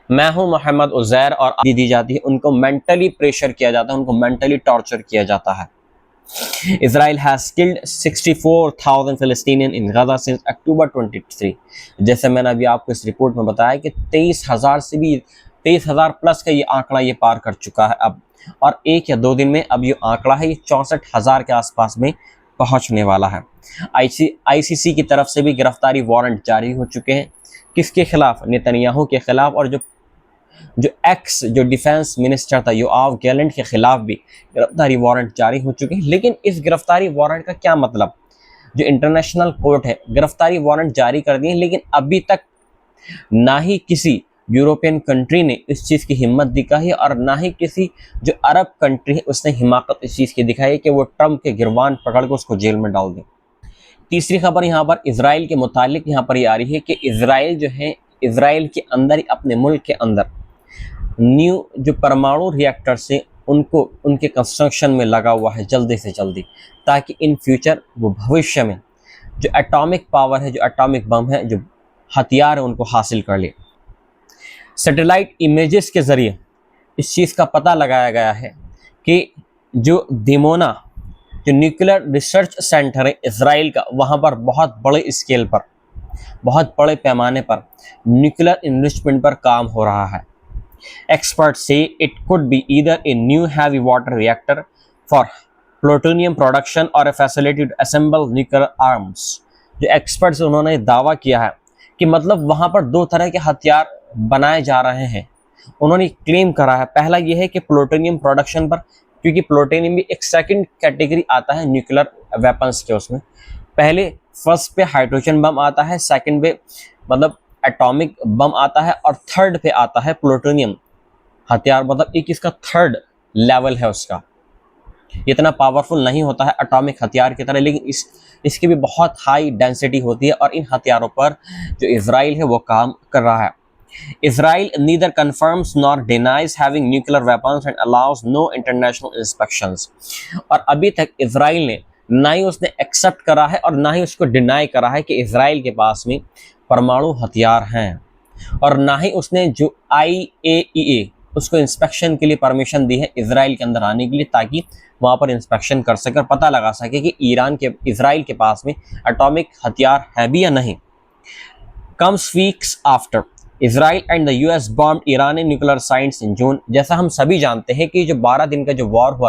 मैं हूं मोहम्मद उज़ैर और दी जाती है, उनको मेंटली प्रेशर किया जाता है, उनको मेंटली टॉर्चर किया जाता है। Israel has killed 64,000 Palestinians in Gaza since October 23। जैसे मैंने अभी आपको इस रिपोर्ट में बताया कि 23,000 प्लस का ये आंकड़ा ये पार कर चुका है अब, और एक या दो दिन में अब ये आंकड़ा है ये 64,000 के आसपास में पहुंचने वाला है। आईसीसी की तरफ से भी गिरफ्तारी वारंट जारी हो चुके हैं। किसके खिलाफ? नेतन्याहू के खिलाफ, और जो डिफेंस मिनिस्टर था योआव गैलेंट के खिलाफ भी गिरफ्तारी वारंट जारी हो चुके हैं। लेकिन इस गिरफ्तारी वारंट का क्या मतलब? जो इंटरनेशनल कोर्ट है गिरफ्तारी वारंट जारी कर दिए, लेकिन अभी तक ना ही किसी यूरोपियन कंट्री ने इस चीज़ की हिम्मत दिखाई और ना ही किसी जो अरब कंट्री है उसने हिमाकत इस चीज़ की दिखाई कि वो ट्रंप के गिरवान पकड़ कर उसको जेल में डाल दें। तीसरी खबर यहाँ पर इसराइल के मुतालिक यहाँ पर ये आ रही है कि इसराइल जो है, इसराइल के अंदर ही अपने मुल्क के अंदर न्यू जो परमाणु रिएक्टर से उनको उनके कंस्ट्रक्शन में लगा हुआ है जल्दी से जल्दी, ताकि इन फ्यूचर वो भविष्य में जो एटॉमिक पावर है, जो एटॉमिक बम है, जो हथियार है, उनको हासिल कर ले। सैटेलाइट इमेजेस के ज़रिए इस चीज़ का पता लगाया गया है कि जो दिमोना जो न्यूक्लियर रिसर्च सेंटर है इसराइल का, वहाँ पर बहुत बड़े स्केल पर, बहुत बड़े पैमाने पर न्यूक्लियर इन्वेस्टमेंट पर काम हो रहा है। Experts say it could be either a new heavy water reactor for plutonium production or a facility to assemble nuclear arms। जो एक्सपर्ट्स उन्होंने दावा किया है कि मतलब वहां पर दो तरह के हथियार बनाए जा रहे हैं। उन्होंने क्लेम करा है, पहला यह है कि प्लूटोनियम प्रोडक्शन पर, क्योंकि प्लूटोनियम भी एक सेकंड कैटेगरी आता है न्यूक्लियर वेपन्स के, उसमें पहले फर्स्ट पे हाइड्रोजन बम आता है, सेकंड पे मतलब एटॉमिक बम आता है, और थर्ड पे आता है प्लूटोनियम हथियार। मतलब एक इसका थर्ड लेवल है उसका, इतना पावरफुल नहीं होता है एटॉमिक हथियार की तरह, लेकिन इसकी भी बहुत हाई डेंसिटी होती है, और इन हथियारों पर जो इजराइल है वो काम कर रहा है। Israel neither confirms nor denies having nuclear weapons and allows no international inspections। और अभी तक इसराइल ने ना ही उसने एक्सेप्ट करा है और ना ही उसको डिनाई करा है कि इसराइल के पास में परमाणु हथियार हैं, और ना ही उसने जो IAEA उसको इंस्पेक्शन के लिए परमिशन दी है इसराइल के अंदर आने के लिए, ताकि वहाँ पर इंस्पेक्शन कर सके और पता लगा सके कि इसराइल के पास में एटॉमिक हथियार है भी या नहीं। Comes weeks after Israel and the US bombed Iranian nuclear sites in June। जैसा हम सभी जानते हैं कि जो 12 दिन का जो वॉर हुआ